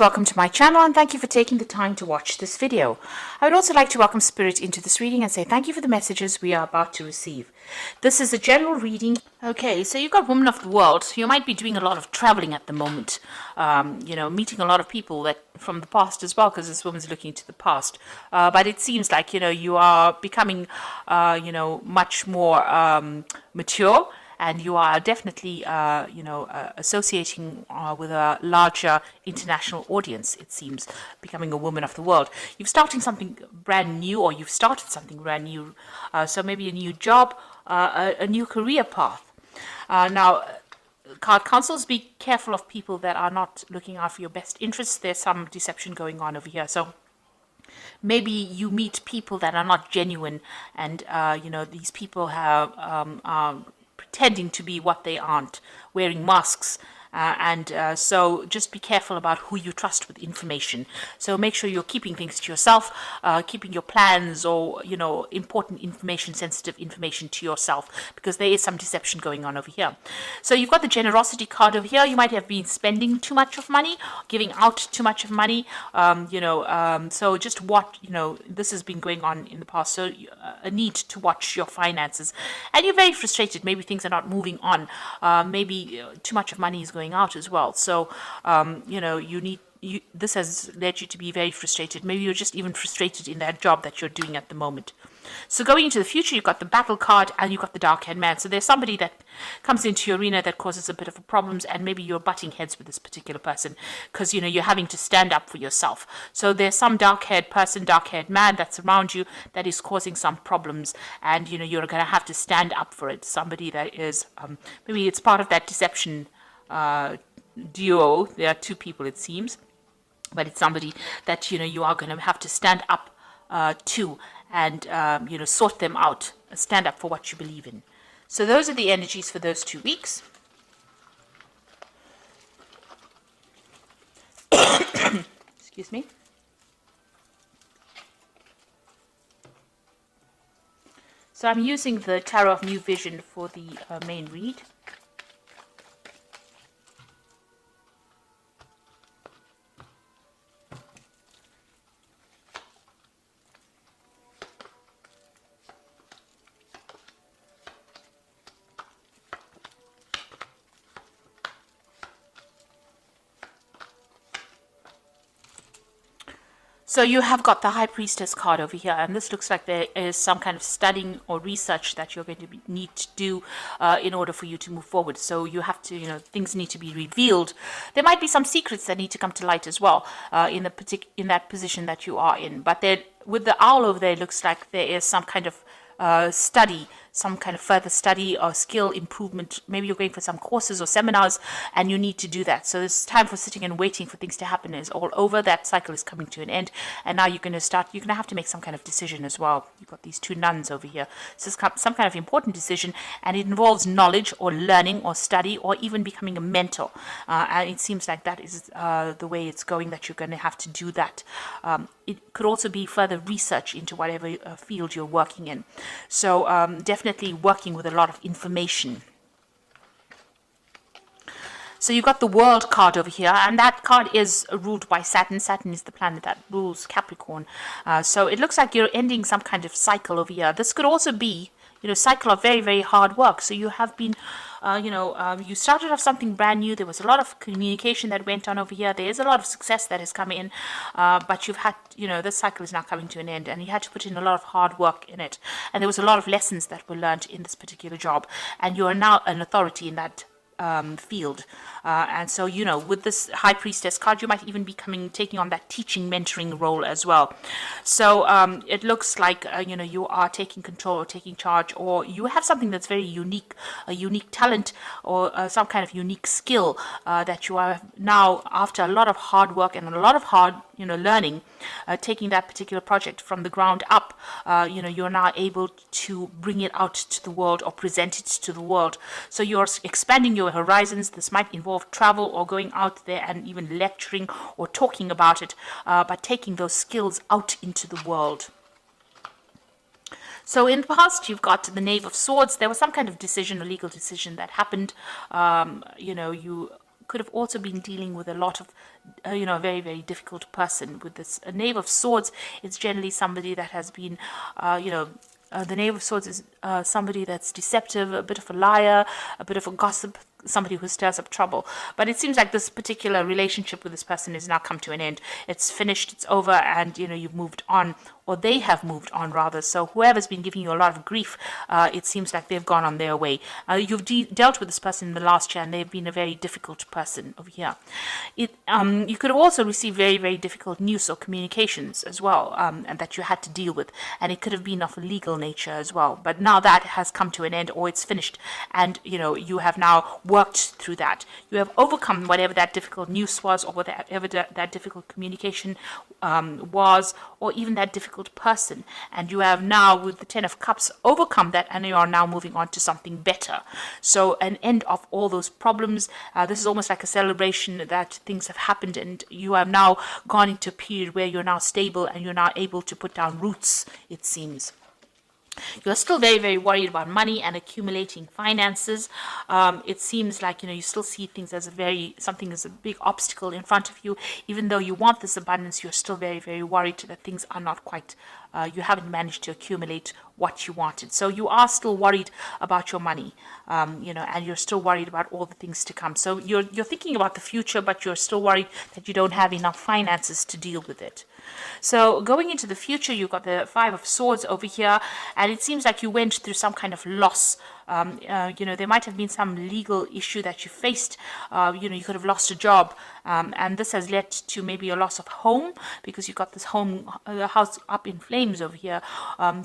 Welcome to my channel and thank you for taking the time to watch this video. I would also like to welcome Spirit into this reading and say thank you for the messages we are about to receive. This is a general reading. Okay, so you've got Woman of the World. You might be doing a lot of traveling at the moment, meeting a lot of people that from the past as well, because this woman's looking to the past. But it seems like, you are becoming, much more mature. And you are definitely, associating with a larger international audience, it seems, becoming a woman of the world. You've starting something brand new, or you've started something brand new. So maybe a new job, a new career path. Now, card counsels, be careful of people that are not looking out for your best interests. There's some deception going on over here. So maybe you meet people that are not genuine, and, these people are pretending to be what they aren't, wearing masks. So just be careful about who you trust with information. So make sure you're keeping things to yourself, keeping your plans or, important information, sensitive information to yourself, because there is some deception going on over here. So you've got the generosity card over here. You might have been spending too much of money, giving out too much of money, so just what, this has been going on in the past. So a need to watch your finances, and you're very frustrated. Maybe things are not moving on. Maybe too much of money is going out as well. So, this has led you to be very frustrated. Maybe you're just even frustrated in that job that you're doing at the moment. So going into the future, you've got the battle card and you've got the dark-haired man. So there's somebody that comes into your arena that causes a bit of problems, and maybe you're butting heads with this particular person because, you're having to stand up for yourself. So there's some dark-haired person, dark-haired man that's around you that is causing some problems, and, you're going to have to stand up for it. Somebody that is, maybe it's part of that deception duo. There are two people, it seems, but it's somebody that you are going to have to stand up to, and sort them out, stand up for what you believe in. So those are the energies for those 2 weeks. Excuse me. So I'm using the Tarot of New Vision for the main read. So you have got the High Priestess card over here, and this looks like there is some kind of studying or research that you're going to need to do in order for you to move forward. So you have to, things need to be revealed. There might be some secrets that need to come to light as well in that position that you are in. But with the owl over there, it looks like there is some kind of study, some kind of further study or skill improvement. Maybe you're going for some courses or seminars and you need to do that. So this time for sitting and waiting for things to happen is all over. That cycle is coming to an end, and now you're going to have to make some kind of decision as well. You've got these two nuns over here. So it's some kind of important decision, and it involves knowledge or learning or study or even becoming a mentor. And it seems like that is the way it's going, that you're going to have to do that. It could also be further research into whatever field you're working in. So definitely working with a lot of information. So you've got the World card over here, and that card is ruled by Saturn. Saturn is the planet that rules Capricorn. So it looks like you're ending some kind of cycle over here. This could also be, cycle of very, very hard work. So you have been, you started off something brand new. There was a lot of communication that went on over here. There is a lot of success that has come in, but you've had, this cycle is now coming to an end, and you had to put in a lot of hard work in it. And there was a lot of lessons that were learned in this particular job, and you are now an authority in that field. And so, with this High Priestess card, you might even be taking on that teaching, mentoring role as well. So it looks like, you are taking control or taking charge, or you have something that's very unique, a unique talent or some kind of unique skill that you are now, after a lot of hard work and a lot of hard, learning, taking that particular project from the ground up, you're now able to bring it out to the world or present it to the world. So you're expanding your horizons. This might involve travel or going out there and even lecturing or talking about it, but taking those skills out into the world. So in the past, you've got the Knave of Swords. There was some kind of decision, a legal decision that happened. You could have also been dealing with a lot of, a very, very difficult person. With this Knave of Swords, it's generally somebody that has been, the Knave of Swords is somebody that's deceptive, a bit of a liar, a bit of a gossip, somebody who stirs up trouble. But it seems like this particular relationship with this person has now come to an end. It's finished, it's over, and you've moved on, or they have moved on rather. So whoever's been giving you a lot of grief, it seems like they've gone on their way. You've dealt with this person in the last year, and they've been a very difficult person over here. You could have also received very, very difficult news or communications as well, and that you had to deal with, and it could have been of a legal nature as well. But now that has come to an end, or it's finished, and you have now worked through that. You have overcome whatever that difficult news was, or whatever that difficult communication was, or even that difficult person. And you have now, with the Ten of Cups, overcome that, and you are now moving on to something better. So an end of all those problems. This is almost like a celebration that things have happened, and you have now gone into a period where you're now stable and you're now able to put down roots, it seems. You're still very, very worried about money and accumulating finances. It seems like, you still see things as something as a big obstacle in front of you. Even though you want this abundance, you're still very, very worried that things are not quite, you haven't managed to accumulate what you wanted. So you are still worried about your money, and you're still worried about all the things to come. So you're thinking about the future, but you're still worried that you don't have enough finances to deal with it. So going into the future, you've got the Five of Swords over here, and it seems like you went through some kind of loss. There might have been some legal issue that you faced. You could have lost a job, and this has led to maybe a loss of home, because you've got this house up in flames over here.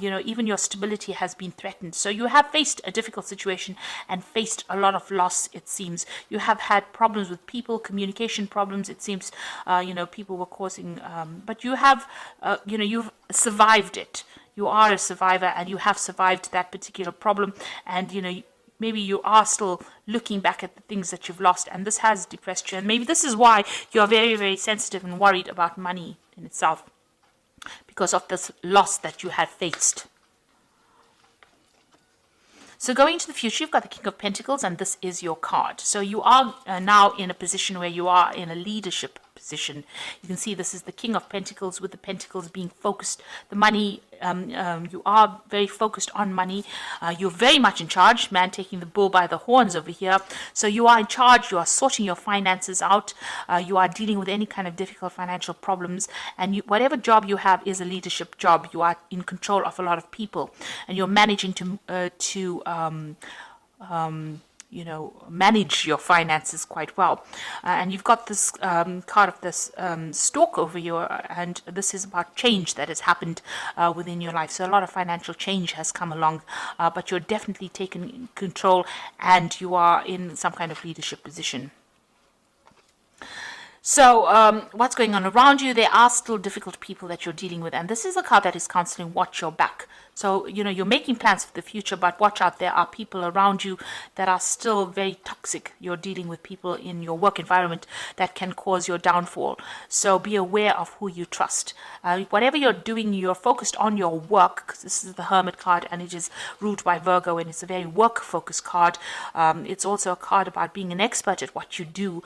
Even your stability has been threatened. So you have faced a difficult situation and faced a lot of loss, it seems. You have had problems with people, communication problems, it seems. People were causing, but you have, you've survived it. You are a survivor, and you have survived that particular problem. And, maybe you are still looking back at the things that you've lost, and this has depressed you. And maybe this is why you're very, very sensitive and worried about money in itself, because of this loss that you have faced. So going to the future, you've got the King of Pentacles, and this is your card. So you are now in a position where you are in a leadership position. You can see this is the King of Pentacles, with the pentacles being focused. The money, you are very focused on money. You're very much in charge, man taking the bull by the horns over here. So you are in charge. You are sorting your finances out. You are dealing with any kind of difficult financial problems. And whatever job you have is a leadership job. You are in control of a lot of people, and you're managing to manage your finances quite well. And you've got this card of this stork over you, and this is about change that has happened within your life. So a lot of financial change has come along, but you're definitely taking control, and you are in some kind of leadership position. So what's going on around you? There are still difficult people that you're dealing with, and this is a card that is counseling watch your back. So, you're making plans for the future, but watch out. There are people around you that are still very toxic. You're dealing with people in your work environment that can cause your downfall. So be aware of who you trust. Whatever you're doing, you're focused on your work, because this is the Hermit card, and it is ruled by Virgo, and it's a very work-focused card. It's also a card about being an expert at what you do,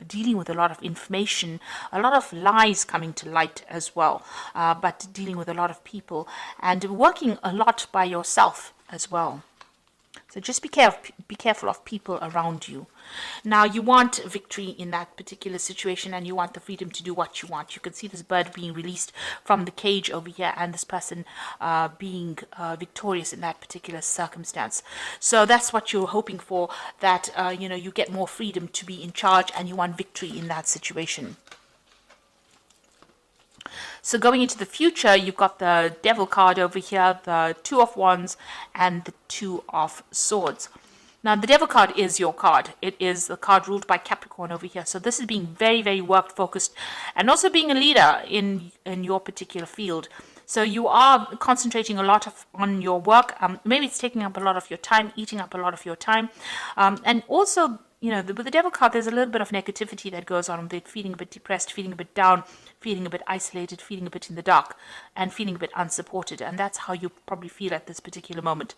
dealing with a lot of information, a lot of lies coming to light as well, but dealing with a lot of people, and working a lot by yourself as well. So just be careful of people around you. Now, you want victory in that particular situation, and you want the freedom to do what you want. You can see this bird being released from the cage over here, and this person being victorious in that particular circumstance. So that's what you're hoping for, that you get more freedom to be in charge, and you want victory in that situation. So going into the future, you've got the Devil card over here, the Two of Wands, and the Two of Swords. Now, the Devil card is your card. It is the card ruled by Capricorn over here. So this is being very, very work-focused, and also being a leader in your particular field. So you are concentrating a lot on your work. Maybe it's taking up a lot of your time, eating up a lot of your time. And also, with the Devil card, there's a little bit of negativity that goes on with it, feeling a bit depressed, feeling a bit down, feeling a bit isolated, feeling a bit in the dark, and feeling a bit unsupported. And that's how you probably feel at this particular moment.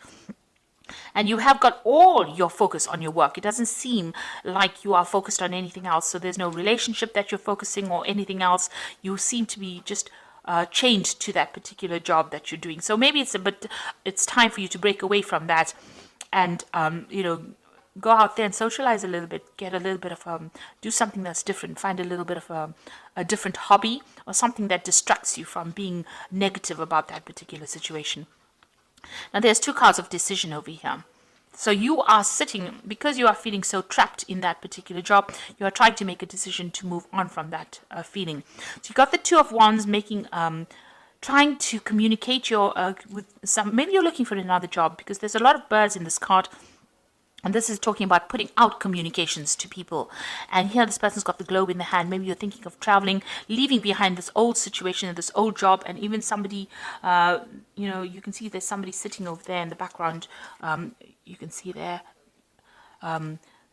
and you have got all your focus on your work. It doesn't seem like you are focused on anything else. So there's no relationship that you're focusing or anything else. You seem to be just chained to that particular job that you're doing. So maybe it's time for you to break away from that, and go out there and socialize a little bit, get a little bit of do something that's different, find a little bit of a different hobby or something that distracts you from being negative about that particular situation. Now there's two cards of decision over here. So you are sitting, because you are feeling so trapped in that particular job, you are trying to make a decision to move on from that feeling. So you got the Two of Wands making, trying to communicate with some, maybe you're looking for another job, because there's a lot of birds in this card. And this is talking about putting out communications to people. And here this person's got the globe in the hand. Maybe you're thinking of traveling, leaving behind this old situation, this old job, and even somebody, you can see there's somebody sitting over there in the background. You can see there.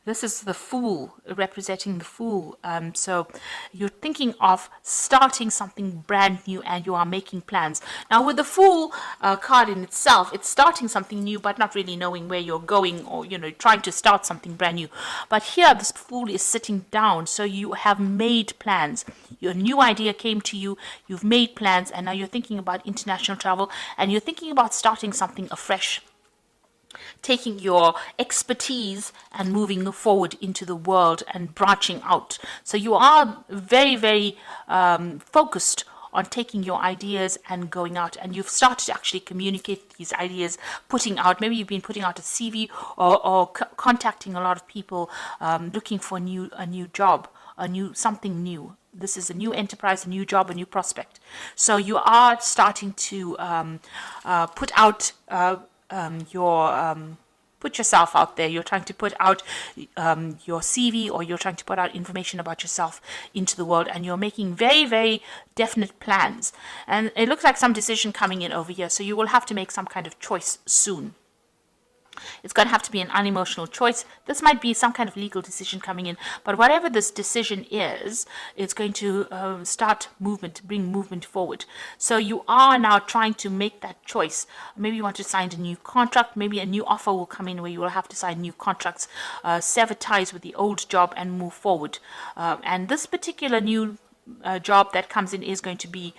This is the Fool, representing the Fool. So you're thinking of starting something brand new and you are making plans. Now with the Fool card in itself, it's starting something new but not really knowing where you're going, or, trying to start something brand new. But here this Fool is sitting down. So you have made plans. Your new idea came to you. You've made plans, and now you're thinking about international travel, and you're thinking about starting something afresh, taking your expertise and moving forward into the world and branching out. So you are very, very focused on taking your ideas and going out, and you've started to actually communicate these ideas, putting out, maybe you've been putting out a CV or contacting a lot of people, looking for a new job, something new. This is a new enterprise, a new job, a new prospect. So you are starting to put out put yourself out there. You're trying to put out your CV, or you're trying to put out information about yourself into the world, and you're making very, very definite plans. And it looks like some decision coming in over here, so you will have to make some kind of choice soon. It's going to have to be an unemotional choice. This might be some kind of legal decision coming in, but whatever this decision is, it's going to start movement, bring movement forward. So you are now trying to make that choice. Maybe you want to sign a new contract. Maybe a new offer will come in where you will have to sign new contracts, sever ties with the old job and move forward. And this particular new job that comes in is going to be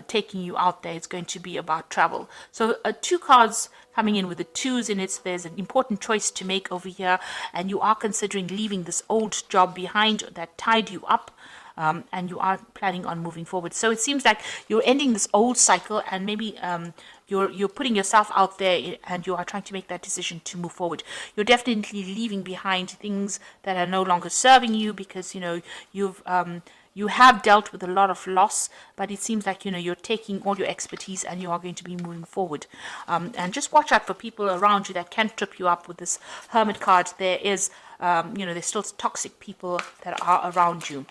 taking you out there. It's going to be about travel. So two cards coming in with the twos in it. So there's an important choice to make over here, and you are considering leaving this old job behind that tied you up, and you are planning on moving forward. So it seems like you're ending this old cycle, and maybe you're putting yourself out there, and you are trying to make that decision to move forward. You're definitely leaving behind things that are no longer serving you, because you have dealt with a lot of loss, but it seems like you're taking all your expertise and you are going to be moving forward. And just watch out for people around you that can trip you up with this Hermit card. There is there's still toxic people that are around you.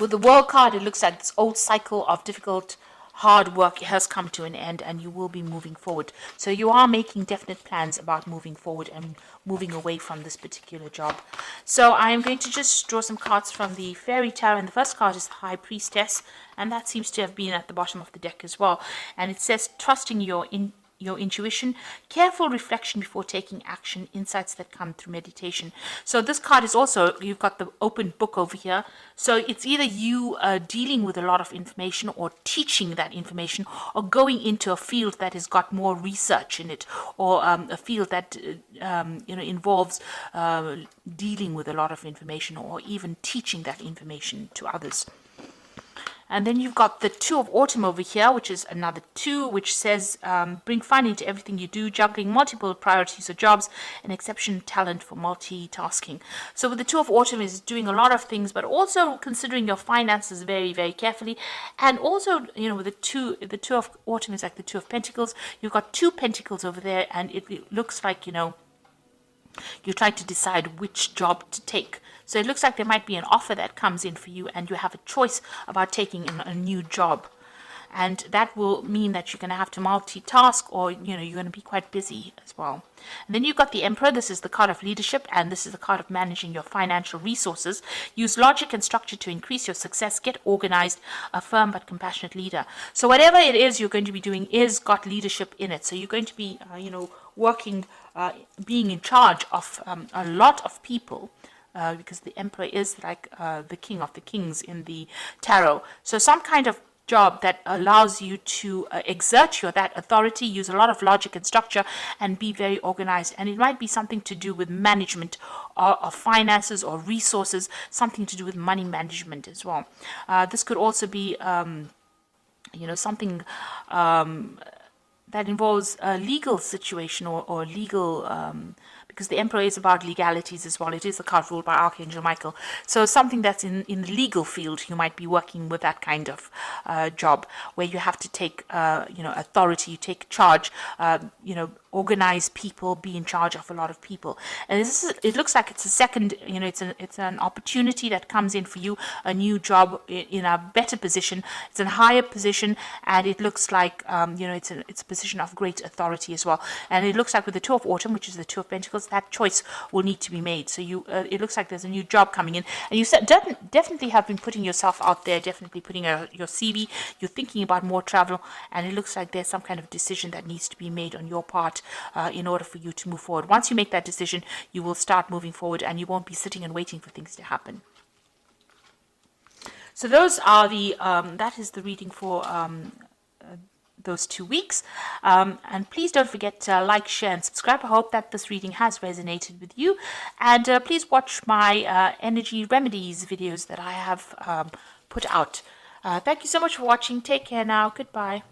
With the World card, it looks like this old cycle of difficult, hard work has come to an end, and you will be moving forward. So you are making definite plans about moving forward and moving away from this particular job. So I am going to just draw some cards from the Fairy Tarot, and the first card is High Priestess, and that seems to have been at the bottom of the deck as well. And it says, trusting your intuition, careful reflection before taking action, insights that come through meditation. So this card is also, you've got the open book over here. So it's either you dealing with a lot of information, or teaching that information, or going into a field that has got more research in it, or a field that involves dealing with a lot of information, or even teaching that information to others. And then you've got the Two of Autumn over here, which is another two, which says, bring fun into everything you do, juggling multiple priorities or jobs, and exceptional talent for multitasking. So with the Two of Autumn is doing a lot of things, but also considering your finances very, very carefully. And also, with the two of Autumn is like the Two of Pentacles. You've got two pentacles over there, and it looks like, you try to decide which job to take. So it looks like there might be an offer that comes in for you, and you have a choice about taking a new job. and that will mean that you're going to have to multitask, or you're going to be quite busy as well. And then you've got the Emperor. This is the card of leadership, and this is the card of managing your financial resources. Use logic and structure to increase your success. Get organized. A firm but compassionate leader. So whatever it is you're going to be doing is got leadership in it. So you're going to be working, being in charge of a lot of people, because the Emperor is like the king of the kings in the tarot. So some kind of job that allows you to exert that authority, use a lot of logic and structure, and be very organized. And it might be something to do with management of finances or resources, something to do with money management as well. This could also be something that involves a legal situation, or legal, because the Emperor is about legalities as well. It is a card ruled by Archangel Michael. So something that's in the legal field, you might be working with that kind of job, where you have to take, authority, you take charge, organize people, be in charge of a lot of people. And it looks like it's a second, it's an opportunity that comes in for you, a new job in a better position. It's a higher position, and it looks like, it's a position of great authority as well. And it looks like with the Two of Autumn, which is the Two of Pentacles, that choice will need to be made. So it looks like there's a new job coming in, and you definitely have been putting yourself out there, definitely putting your CV. You're thinking about more travel, and it looks like there's some kind of decision that needs to be made on your part in order for you to move forward. Once you make that decision, you will start moving forward, and you won't be sitting and waiting for things to happen. So those are that is the reading for those 2 weeks. And please don't forget to like, share, and subscribe. I hope that this reading has resonated with you. And please watch my energy remedies videos that I have put out. Thank you so much for watching. Take care now. Goodbye.